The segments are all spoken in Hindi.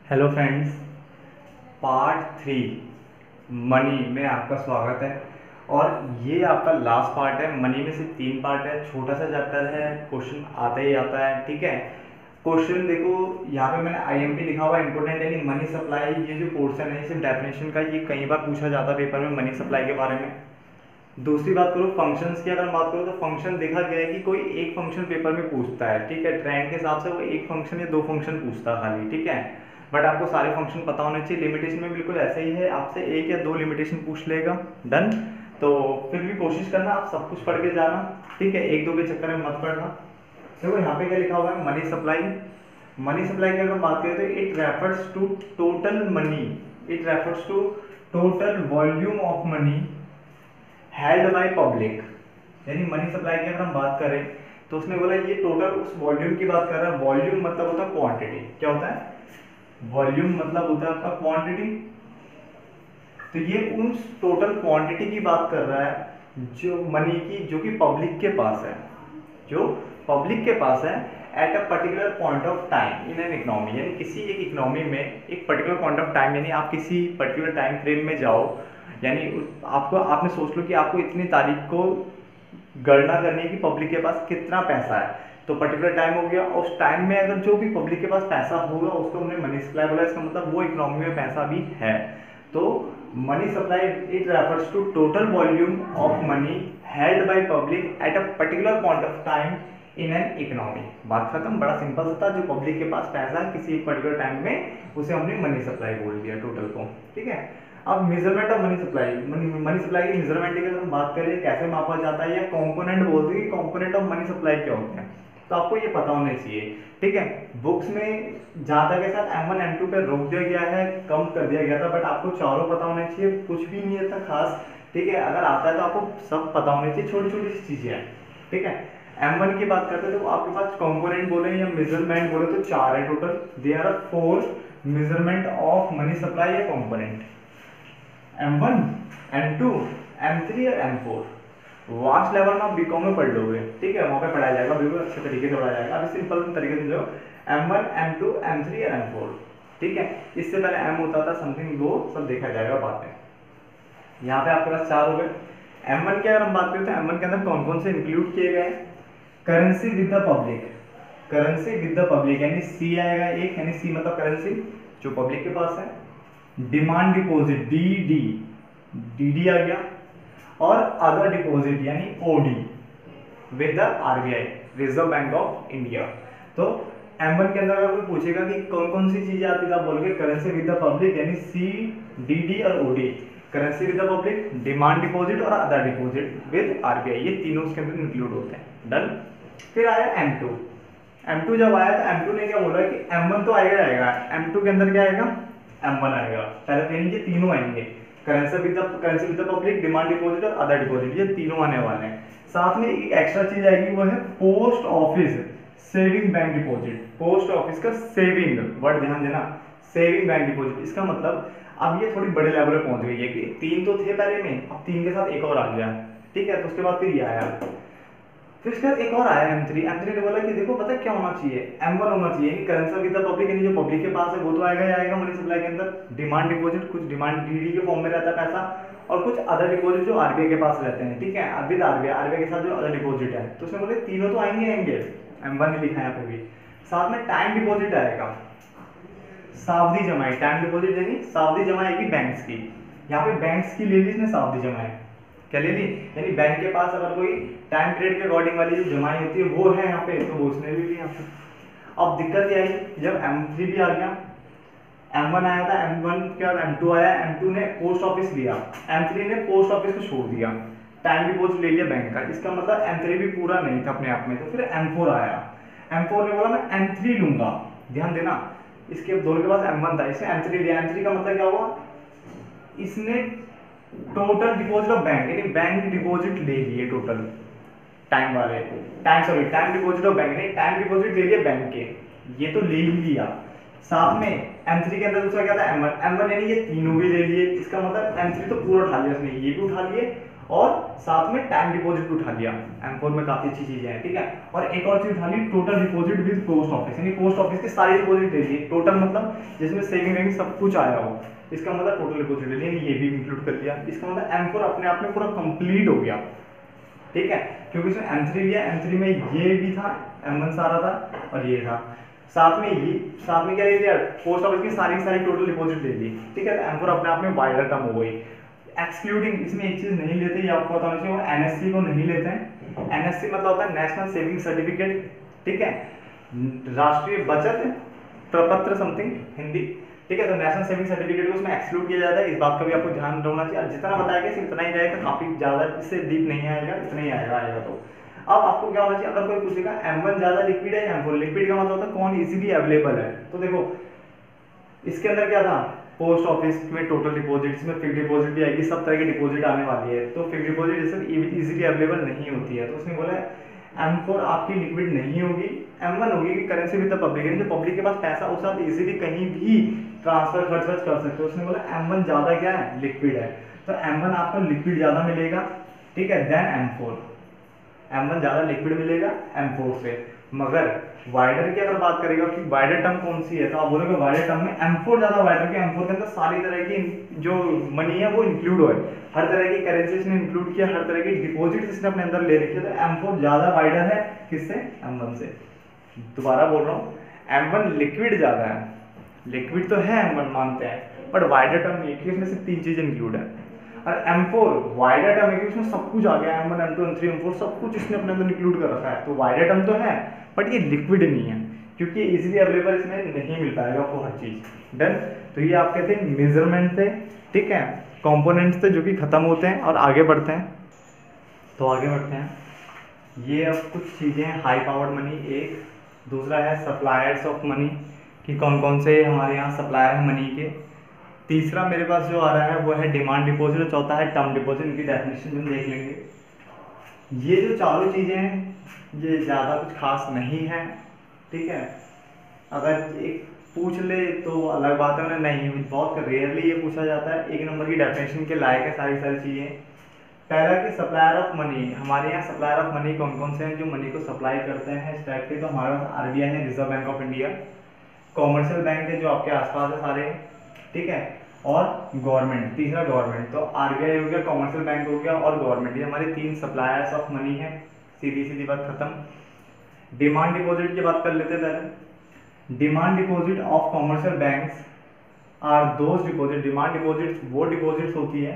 हेलो फ्रेंड्स, पार्ट 3 मनी में आपका स्वागत है। और ये आपका लास्ट पार्ट है। मनी में सिर्फ 3 पार्ट है, छोटा सा चैप्टर है, क्वेश्चन आता ही आता है। ठीक है, क्वेश्चन देखो यहाँ पे मैंने आईएमपी लिखा हुआ है इंपोर्टेंट, यानी मनी सप्लाई। ये जो पोर्शन है सिर्फ डेफिनेशन का, ये कई बार पूछा जाता है पेपर में मनी सप्लाई के बारे में। दूसरी बात करो फंक्शंस की, अगर बात करो तो फंक्शन देखा गया है कि कोई एक फंक्शन पेपर में पूछता है। ठीक है, ट्रेंड के हिसाब से वो एक फंक्शन या 2 फंक्शन पूछता है खाली। ठीक है, बट आपको सारे फंक्शन पता होने चाहिए। लिमिटेशन में बिल्कुल ऐसे ही है, आपसे 1 या 2 लिमिटेशन पूछ लेगा। डन। तो फिर भी कोशिश करना आप सब कुछ पढ़ के जाना। ठीक है, 1-2 के चक्कर में मत पढ़ना। देखो यहाँ पे क्या लिखा हुआ है, मनी सप्लाई। मनी सप्लाई की अगर बात करें तो it refers to total money, it refers to total volume of money held by public. यानी मनी सप्लाई की अगर हम बात करें तो उसने बोला ये टोटल उस वॉल्यूम की बात कर रहा है। वॉल्यूम मतलब होता है क्वांटिटी। क्या होता है? वॉल्यूम मतलब होता है आपका क्वांटिटी। तो ये उस टोटल क्वांटिटी की बात कर रहा है जो मनी की, जो कि पब्लिक के पास है, जो पब्लिक के पास है eight a particular point of time in an economy. यानी किसी एक इकोनॉमी में एक पर्टिकुलर पॉइंट ऑफ टाइम, यानी आप किसी पर्टिकुलर टाइम फ्रेम में जाओ, यानी आपको आपने सोच लो कि आपको इतनी तारीख को गणना करनी है कि पब्लिक के पास कितना पैसा है। तो पर्टिकुलर टाइम हो गया, उस टाइम में अगर जो भी पब्लिक के पास पैसा होगा उसको हमने मनी सप्लाई बोला। इसका मतलब वो इकोनॉमी में पैसा भी है। तो money supply it refers to total volume of money held by public at a particular point of time in an economy. बात खत्म। बड़ा सिंपल सा था, जो पब्लिक के पास पैसा है किसी एक पर्टिकुलर टाइम में, उसे हमने मनी सप्लाई बोल दिया टोटल को। ठीक है, अब measurement of money supply, money supply की मेजरमेंट की अगर हम बात करें कैसे मापा जाता है, या कंपोनेंट बोलते हैं, कंपोनेंट ऑफ मनी सप्लाई क्या होते हैं, तो आपको ये पता होना चाहिए। ठीक है, बुक्स में जहाँ तक के साथ M1 M2 पे रोक दिया गया है, कम कर दिया गया था, बट आपको चारों पता होने चाहिए। कुछ भी नहीं था खास। ठीक है, अगर आता है तो आपको सब पता होने चाहिए, छोटी छोटी सी चीजें हैं। ठीक है, M1 की बात करते हैं तो आपके पास कंपोनेंट बोले या मेजरमेंट बोले तो 4 है total. There are 4 measurement of money supply या कंपोनेंट, M1, M2, M3 और M4। वास्ट लेवल में आप बीकॉम में पढ़ लोगे। ठीक है, वहाँ पे पढ़ाया जाएगा, बिल्कुल अच्छे तरीके से पढ़ाया जाएगा। अभी सिंपल तरीके से जो M1, M2, M3 और M4। ठीक है, इससे पहले M होता था समथिंग, वो सब देखा जाएगा बाद में। यहाँ पे आपके पास 4 हो गए। M1 की अगर हम बात करें तो M1 के अंदर कौन कौन से इंक्लूड किए गए? Currency with the public, currency with the public यानी C आएगा एक, यानी C मतलब करेंसी जो पब्लिक के पास है। डिमांड डिपॉजिट DD आ गया, और अदर डिपॉजिट यानी OD with the RBI, reserve bank of India. तो M1 के अंदर अगर कोई पूछेगा कि कौन कौन सी चीजें आती है, बोलोगे करेंसी विद द पब्लिक यानी C, DD और OD। Currency with the public, demand deposit और अदर डिपॉजिट विद RBI, ये तीनों उसके अंदर इंक्लूड होते हैं। डन। फिर आया M2 जब आया तो M2 ने क्या बोला कि M1 तो आएगा, M2 के अंदर क्या आएगा? M1 आएगा। पहले तो ये तीनों आएंगे, currency with the public, demand deposit और अदर डिपॉजिट, ये तीनों आने वाले हैं। साथ में एक एक्स्ट्रा चीज आएगी, वो है post office saving bank deposit. Post office का सेविंग वर्ड ध्यान देना, सेविंग बैंक डिपॉजिट। इसका मतलब अब ये थोड़ी बड़े लेवल पे पहुंच गई है कि 3 तो थे पहले में, अब 3 के साथ एक और आ गया। ठीक है, तो उसके बाद फिर ये आया, फिर उसके बाद एक और आया M3 ने बोला कि देखो पता क्या होना चाहिए, M1 होना चाहिए, करेंसी विद द पब्लिक, यानी जो पब्लिक के पास है वो तो आएगा ही आएगा मनी सप्लाई के अंदर। डिमांड डिपॉजिट, कुछ डिमांड DD के फॉर्म में रहता है पैसा, और कुछ अदर डिपॉजिट जो RBI के पास रहते हैं। ठीक है, विद RBI के साथ जो अदर डिपॉजिट है, तो उसमें बोले तीनों तो आएंगे। M1 ने लिखा है यहाँ पे भी। साथ में टाइम डिपॉजिट आएगा, सावधि जमाई। टाइम डिपॉजिट यानी सावधि जमा आएगी बैंक्स की। यहाँ पे बैंक्स की ले ली इसने, सावधि जमाई क्या ले ली, यानी बैंक के पास अगर कोई टाइम पीरियड के अकॉर्डिंग वाली जो जमाई होती है वो है यहाँ पे, तो वो उसने भी ली यहाँ पे। अब दिक्कत ये आई जब M3 भी आ गया, M1 आया था, M1 के बाद M2 आया, M2 ने पोस्ट ऑफिस लिया, M3 ने पोस्ट ऑफिस को छोड़ दिया, टाइम डिपॉजिट ले लिया बैंक का। इसका मतलब M3 भी पूरा नहीं था अपने आप में। तो फिर M4 आया, M4 ने बोला मैं M3 लूंगा। ध्यान देना, इसके दोनों के पास M1 था, इसने M3 लिया। M3 का मतलब क्या हुआ, इसने टोटल डिपॉजिट ऑफ बैंक, यानी बैंक डिपॉजिट ले लिए total, time deposit of bank, यानी टाइम डिपॉजिट ले लिए बैंक के, ये तो ले ही लिया। साथ में M3 के अंदर दूसरा क्या था, M1 यानी ये तीनों भी ले लिए। इसका मतलब M3 तो पूरा उठा लिया उसने, ये भी उठा लिए और साथ में टाइम डिपॉजिट भी उठा लिया। M4 में काफी अच्छी चीजें हैं, ठीक है। और एक और चीज उठा ली, total deposit with post office, यानी पोस्ट ऑफिस की सारी डिपॉजिट ले ली। टोटल मतलब जिसमें सेविंग वेविंग सब कुछ आया हो, इसका मतलब टोटल डिपॉजिट ले लिया, ये भी इंक्लूड कर लिया। इसका मतलब M4 अपने आप में पूरा कंप्लीट हो गया, ठीक है। क्योंकि इसमें M3 लिया, M3 में ये भी था, M1 सारा था और ये था, साथ में क्या ले लिया, पोस्ट ऑफिस की सारी टोटल डिपॉजिट ले ली, ठीक है। M4 अपने आप में वाइडर टर्म हो गई। एक्सक्लूडिंग, इसमें एक चीज नहीं लेते, ये आपको बताना चाहिए, वो NSC को नहीं लेते हैं। NSC मतलब होता है नेशनल सेविंग सर्टिफिकेट, ठीक है, राष्ट्रीय बचत प्रपत्र समथिंग हिंदी, ठीक है। तो नेशनल सेविंग सर्टिफिकेट को उसमें एक्सक्लूड किया जाता है, इस बात का भी आपको ध्यान रखना चाहिए। जितना बताया गया सिर्फ इतना ही रहेगा, काफी ज्यादा इससे डीप नहीं आएगा, इतना ही आएगा तो। अब आपको क्या होना चाहिए, अगर कोई पूछेगा M1 ज्यादा लिक्विड है या M4, लिक्विड का मतलब होता है कौन इजीली अवेलेबल है। तो देखो इसके अंदर क्या था, पोस्ट ऑफिस में टोटल डिपॉजिट, इसमें फिक्स्ड डिपॉजिट भी आएगी, सब तरह की डिपॉजिट आने वाली है। तो फिक्स्ड डिपॉजिट इजीली अवेलेबल नहीं होती है, तो उसने बोला M4 आपकी लिक्विड नहीं होगी, M1 होगी कि करेंसी विद द पब्लिक, यानी जो पब्लिक के पास पैसा उसे आप इजीली कहीं भी ट्रांसफर खर्च कर सकते हो। उसने बोला M1 ज्यादा क्या है, लिक्विड है, तो M1 आपको लिक्विड ज्यादा मिलेगा, ठीक है, देन M4। M1 ज्यादा लिक्विड मिलेगा M4 से। मगर वाइडर की अगर बात करेगा कि वाइडर टर्म कौन सी है, तो आप बोलोगे वाइडर टर्म में M4 ज्यादा वाइडर के, M4 के अंदर सारी तरह की जो मनी है वो इंक्लूड हो, हर तरह की करेंसी इसने इंक्लूड किया, हर तरह की डिपॉजिट इसने अपने अंदर ले रखी है, तो M4 ज्यादा वाइडर है किससे, M1 से। दोबारा बोल रहा हूँ, M1 लिक्विड ज्यादा है, लिक्विड तो है M1 मानते हैं, बट वाइडर टर्म नहीं है क्योंकि इसमें से 3 चीज इंक्लूड है। और M4 वाइडर टर्म है क्योंकि उसमें सब कुछ आ गया, M1 M2 M3 M4 सब कुछ इसने अपने अंदर इंक्लूड कर रखा है। तो वाइडर टर्म तो है बट ये लिक्विड नहीं है, क्योंकि इजीली अवेलेबल इसमें नहीं मिल पाएगा आपको हर चीज। डन। तो ये आपके थे मेजरमेंट थे, ठीक है, कंपोनेंट्स थे जो कि खत्म होते हैं। और आगे बढ़ते हैं, तो आगे बढ़ते हैं, ये अब कुछ चीजें हाई पावर्ड मनी, एक दूसरा है सप्लायर्स ऑफ मनी, कि कौन कौन से हमारे यहाँ सप्लायर हैं मनी के। तीसरा मेरे पास जो आ रहा है वो है डिमांड डिपॉजिट, और चौथा है टर्म डिपॉजिट। इनकी डेफिनेशन हम देख लेंगे। ये जो चारों चीजें हैं ये ज़्यादा कुछ खास नहीं है, ठीक है। अगर एक पूछ ले तो अलग बात है, नहीं बहुत रेयरली ये पूछा जाता है। एक नंबर की डेफिनेशन के लायक है सारी चीज़ें। पहला कि सप्लायर ऑफ मनी, हमारे यहाँ सप्लायर ऑफ मनी कौन कौन से हैं जो मनी को सप्लाई करते हैं इस टाइप के। तो हमारे पास RBI है, reserve bank of India, commercial bank है जो आपके आसपास है सारे, ठीक है, और गवर्नमेंट, तीसरा गवर्नमेंट। तो RBI हो गया, कॉमर्शियल बैंक हो गया और गवर्नमेंट, ये हमारे 3 सप्लायर्स ऑफ मनी है। सीधी बात खत्म। डिमांड डिपॉजिट की बात कर लेते पहले। Demand deposit of commercial banks are those deposit, demand deposit वो डिपॉजिट्स होती है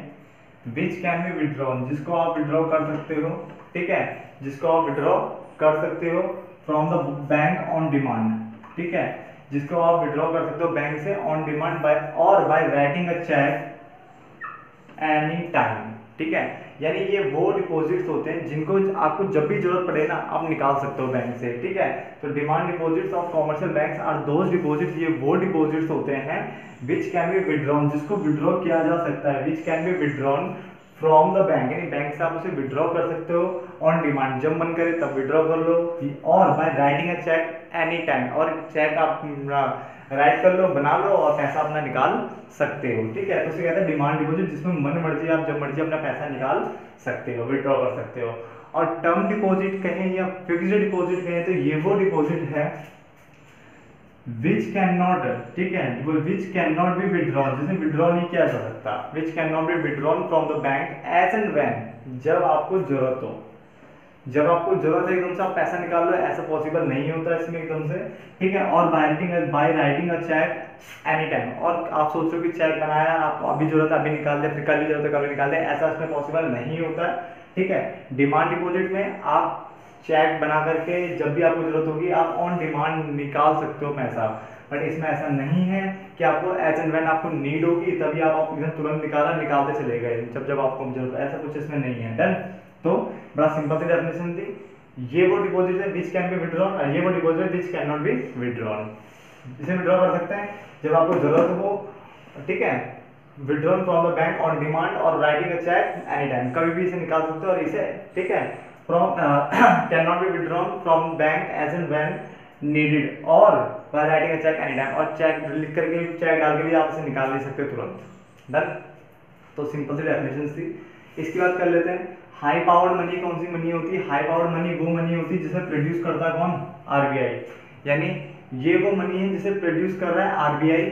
विच कैन बी विड्रॉन, जिसको आप विड्रॉ कर सकते हो, ठीक है, जिसको आप विड्रॉ कर सकते हो from the bank on demand, ठीक है, जिसको आप विड्रॉ कर सकते हो बैंक से ऑन डिमांड बाय और by writing a cheque any time, ठीक है। यानी ये वो डिपॉजिट्स होते हैं जिनको आपको जब भी जरूरत पड़े ना आप निकाल सकते हो बैंक से, ठीक है। तो demand deposits of commercial banks are those deposits, ये वो डिपॉजिट्स होते हैं विच कैन बी विड्रॉन, जिसको विड्रॉ किया जा सकता है, which can be withdrawn from the bank, यानी बैंक से आप उसे विड्रॉ कर सकते हो ऑन डिमांड, जब मन करे तब विड्रॉ कर लो, और by writing a cheque any time, और चेक आप राइट कर लो, बना लो और पैसा अपना निकाल सकते हो, ठीक है। तो उसे कहते हैं डिमांड डिपॉजिट, जिसमें मन मर्जी आप जब मर्जी अपना पैसा निकाल सकते हो, विड्रॉ कर सकते हो। और टर्म डिपॉजिट कहें या फिक्स्ड डिपॉजिट कहें तो ये वो डिपॉजिट है विच कैन नॉट, ठीक है, which can not be withdrawn, जिसे विड्रॉ नहीं किया जा सकता, which can not be withdrawn from the bank as and when, जब आपको जरूरत हो, जब आपको जरूरत है एकदम से आप पैसा निकाल लो, ऐसा पॉसिबल नहीं होता इसमें एकदम से, ठीक है। और by writing a cheque any time, और आप सोच रहे हो कि चेक बनाया, आप अभी जरूरत है अभी निकाल दे, फिर कल भी जरूरत है कल निकाल दे, ऐसा इसमें पॉसिबल नहीं होता है, ठीक है। डिमांड डिपॉजिट में आप चेक बना करके जब भी आपको जरूरत होगी आप ऑन डिमांड निकाल सकते हो पैसा, बट इसमें ऐसा नहीं है कि आपको एज एंड व्हेन आपको नीड होगी तभी आप एकदम तुरंत निकालते चले गए, जब आपको जरूरत, ऐसा कुछ इसमें नहीं है। डन। तो बड़ा सिंपल सी डेफिनेशन थी, ये वो डिपॉजिट है विच कैन बी विड्रॉन, और ये वो डिपॉजिट है which can not be withdrawn. इसे विड्रॉ कर सकते हैं जब आपको जरूरत हो, ठीक है, withdrawn from the bank on demand और writing a cheque any time, कभी भी इसे निकाल सकते हो, और इसे, ठीक है, from can not be withdrawn from bank as and when needed, और by writing a cheque any time, और चेक लिख करके चेक डाल के भी आप इसे निकाल ले सकते हो तुरंत। डन। तो सिंपल सी डेफिनेशन थी। इसकी बात कर लेते हैं। हाई पावर्ड मनी कौन सी मनी होती है? हाई पावर्ड मनी वो मनी होती है जिसे प्रोड्यूस करता है कौन? आरबीआई। यानी ये वो मनी है जिसे प्रोड्यूस कर रहा है आरबीआई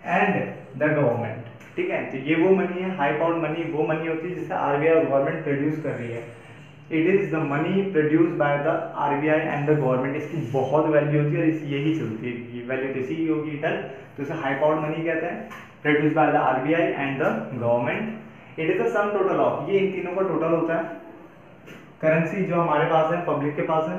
एंड द गवर्नमेंट। ठीक है, तो ये वो मनी है, हाई पावर्ड मनी वो मनी होती है जिसे आरबीआई और गवर्नमेंट प्रोड्यूस कर रही है। It is the money produce by the RBI and the government. इसकी बहुत वैल्यू होती है और यही चलती है, वैल्यू तो इसी की होगी इधर, तो इसे हाई पावर्ड मनी कहते हैं, produce by the RBI and the government. It is the sum total of, ये इन तीनों का टोटल होता है। करेंसी जो हमारे पास है, पब्लिक के पास है,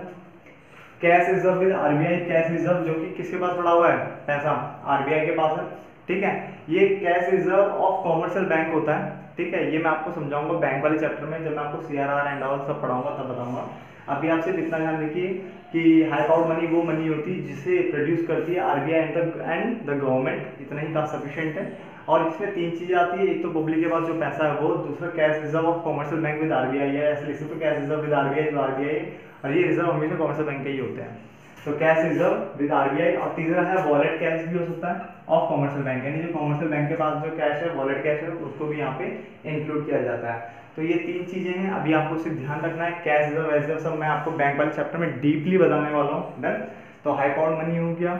cash reserve with RBI, cash reserve जो कि किसके पास पड़ा हुआ है? पैसा आरबीआई के पास है। ठीक है, ये cash reserve of commercial bank होता है। ठीक है, ये मैं आपको समझाऊंगा बैंक वाले चैप्टर में, जब मैं आपको सीआरआर एंड ऑल सब पढ़ाऊंगा तब बताऊंगा। अभी आप सिर्फ इतना ध्यान रखिए कि हाई पावर्ड मनी वो मनी होती है जिसे प्रोड्यूस करती है आरबीआई एंड द गवर्नमेंट। इतना ही काफी सफिशिएंट है। और इसमें तीन चीजें आती है, एक तो पब्लिक के पास जो पैसा है वो, दूसरा cash reserve of commercial bank with RBI है, ऐसे लिख सकते हो कैश रिजर्व विद आरबीआई जो आरबीआई है, और ये रिजर्व हमेशा कॉमर्शियल बैंक के ही होते हैं। तो कैश रिजर्व विद आरबीआई, और तीसरा है वॉलेट कैश भी हो सकता है ऑफ कॉमर्शियल बैंक, यानी जो कॉमर्शियल बैंक के पास जो कैश है, वॉलेट कैश है, उसको भी यहाँ पे इंक्लूड किया जाता है। तो ये तीन चीजें हैं, अभी आपको सिर्फ ध्यान रखना है। कैश रिजर्व वैसे सब मैं आपको बैंक वाले चैप्टर में डीपली बताने वाला हूँ। डन। तो हाई पावर्ड मनी हो गया,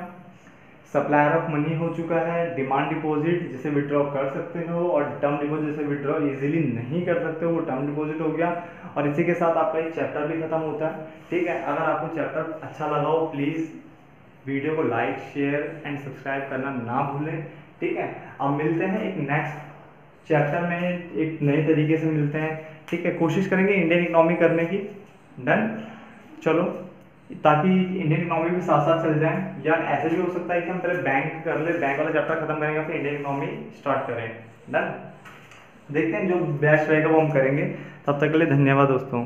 सप्लायर ऑफ मनी हो चुका है, डिमांड डिपॉजिट जिसे विड्रॉ कर सकते हो, और टर्म डिपॉजिट जिसे विड्रॉ इजीली नहीं कर सकते हो वो टर्म डिपॉजिट हो गया। और इसी के साथ आपका एक चैप्टर भी खत्म होता है। ठीक है, अगर आपको चैप्टर अच्छा लगा हो प्लीज़ वीडियो को लाइक शेयर एंड सब्सक्राइब करना ना भूलें। ठीक है, अब मिलते हैं एक नेक्स्ट चैप्टर में, एक नए तरीके से मिलते हैं। ठीक है, कोशिश करेंगे इंडियन इकोनॉमी करने की। डन। चलो, ताकि इंडियन इकोनॉमी भी साथ साथ चल जाए, या ऐसे भी हो सकता है कि हम पहले बैंक कर ले, बैंक वाला चैप्टर खत्म करेंगे फिर इंडियन इकोनॉमी स्टार्ट करें। डन। देखते हैं जो बेस्ट रहेगा वो हम करेंगे। तब तक के लिए धन्यवाद दोस्तों।